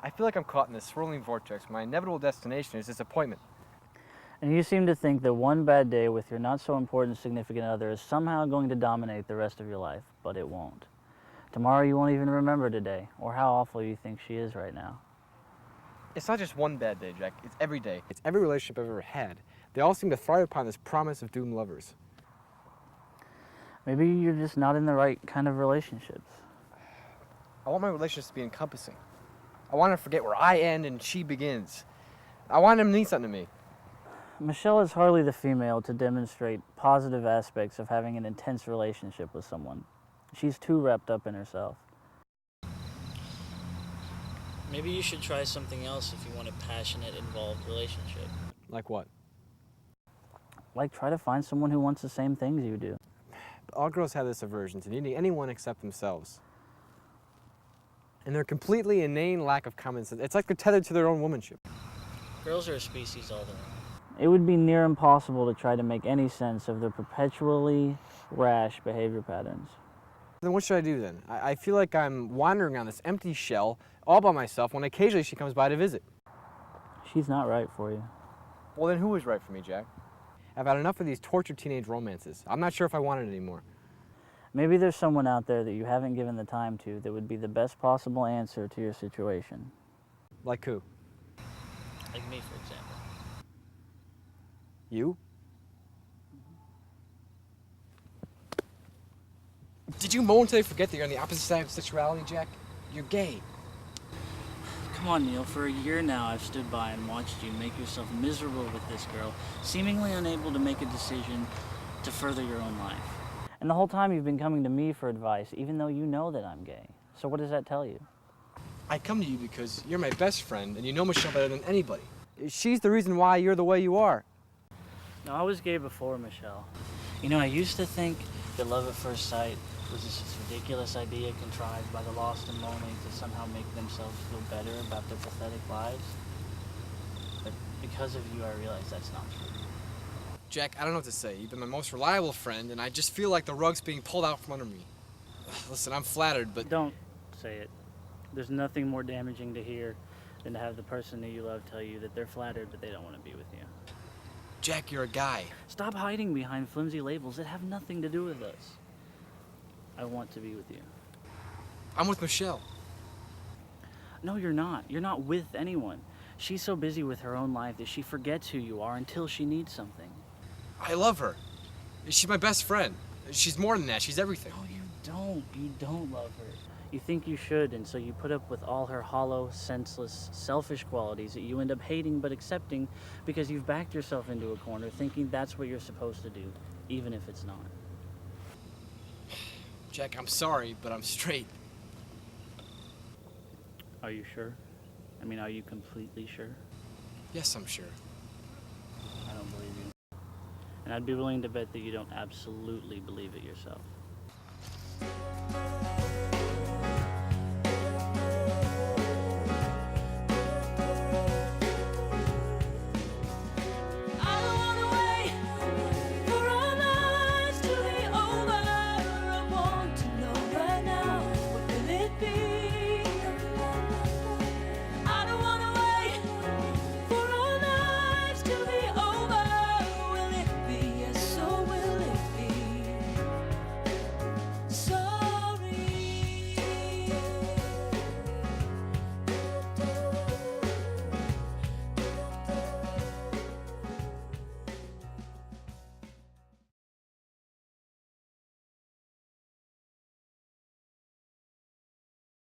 I feel like I'm caught in this swirling vortex. My inevitable destination is disappointment. And you seem to think that one bad day with your not so important significant other is somehow going to dominate the rest of your life, but it won't. Tomorrow you won't even remember today, or how awful you think she is right now. It's not just one bad day, Jack. It's every day. It's every relationship I've ever had. They all seem to thrive upon this promise of doomed lovers. Maybe you're just not in the right kind of relationships. I want my relationships to be encompassing. I want to forget where I end and she begins. I want him to mean something to me. Michelle is hardly the female to demonstrate positive aspects of having an intense relationship with someone. She's too wrapped up in herself. Maybe you should try something else if you want a passionate, involved relationship. Like what? Like, try to find someone who wants the same things you do. All girls have this aversion to needing anyone except themselves. And their completely inane lack of common sense. It's like they're tethered to their own womanship. Girls are a species all their own. It would be near impossible to try to make any sense of their perpetually rash behavior patterns. Then what should I do then? I feel like I'm wandering on this empty shell all by myself when occasionally she comes by to visit. She's not right for you. Well, then who is right for me, Jack? I've had enough of these tortured teenage romances. I'm not sure if I want it anymore. Maybe there's someone out there that you haven't given the time to that would be the best possible answer to your situation. Like who? Like me, for example. You? Did you momentarily forget that you're on the opposite side of sexuality, Jack? You're gay. Come on, Neil. For a year now, I've stood by and watched you make yourself miserable with this girl, seemingly unable to make a decision to further your own life. And the whole time you've been coming to me for advice, even though you know that I'm gay. So what does that tell you? I come to you because you're my best friend and you know Michelle better than anybody. She's the reason why you're the way you are. No, I was gay before Michelle. You know, I used to think that love at first sight was just this ridiculous idea contrived by the lost and lonely to somehow make themselves feel better about their pathetic lives. But because of you, I realize that's not true. Jack, I don't know what to say. You've been my most reliable friend, and I just feel like the rug's being pulled out from under me. Listen, I'm flattered, but... Don't say it. There's nothing more damaging to hear than to have the person that you love tell you that they're flattered but they don't want to be with you. Jack, you're a guy. Stop hiding behind flimsy labels that have nothing to do with us. I want to be with you. I'm with Michelle. No, you're not. You're not with anyone. She's so busy with her own life that she forgets who you are until she needs something. I love her. She's my best friend. She's more than that. She's everything. No, you don't. You don't love her. You think you should, and so you put up with all her hollow, senseless, selfish qualities that you end up hating but accepting because you've backed yourself into a corner thinking that's what you're supposed to do, even if it's not. Jack, I'm sorry, but I'm straight. Are you sure? I mean, are you completely sure? Yes, I'm sure. I don't believe you. And I'd be willing to bet that you don't absolutely believe it yourself.